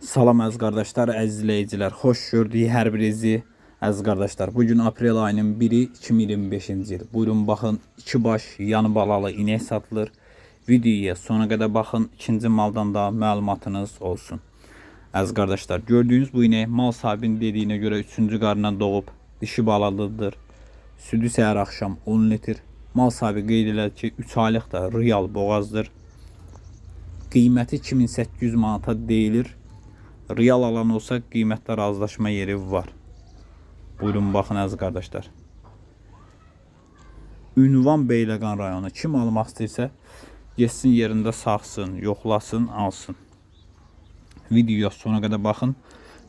Salam əziz qardaşlar, əziz izləyicilər. Xoş gördük hər birinizi. Əziz qardaşlar, bugün aprel ayının 1-i 2025-ci il. Buyurun baxın, 2 baş yanı balalı inek satılır. Videoya sona qədər baxın, ikinci maldan da məlumatınız olsun. Əziz qardaşlar, gördüyünüz bu inek mal sahibinin dediyinə görə 3-cü qarından doğub, dişi balalıdır. Südü səhər axşam 10 litr. Mal sahibi qeyd elədi ki, 3 aylıq da real boğazdır. Qiyməti 2800 manata deyilir. Real alan olsa qiymətdə razılaşma yeri var. Buyurun baxın əziz qardaşlar. Ünvan Beyləqan rayonu. Kim almaq istəyirsə getsin yerində saxsın, yoxlasın, alsın. Videoya sona qədər baxın.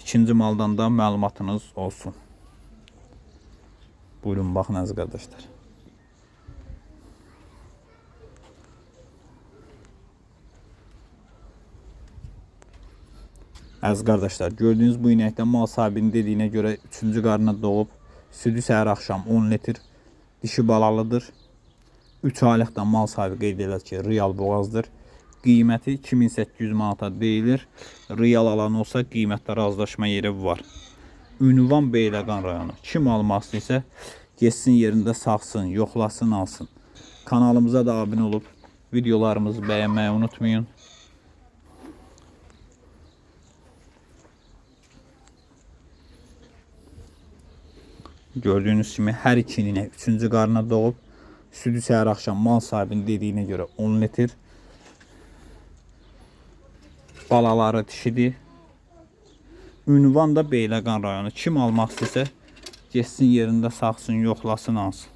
İkinci maldan da məlumatınız olsun. Buyurun baxın əziz qardaşlar. Əziz qardaşlar, gördüyünüz bu inəkdə mal sahibinin dediyinə görə 3-cü qarına doğub, südü səhər axşam 10 litr, dişi balalıdır. 3 aylıq da mal sahibi qeyd edir ki, real boğazdır. Qiyməti 2800 manata deyilir. Real alan olsa qiymətdə razılaşma yeri var. Ünvan Beyləqan rayonu. Kim almaq istəyirsə getsin yerində saxsın, yoxlasın, alsın. Kanalımıza da abunə olub videolarımızı bəyənməyi unutmayın. Gördüyünüz kimi hər iki inek 3-cü qarına doğub, südü səhər axşam mal sahibinin dediyinə görə 10 litr. Balaları dişidir. Ünvan da Beyləqan rayonu. Kim almaq istəsə getsin yerində saxsın, yoxlasın, alsın.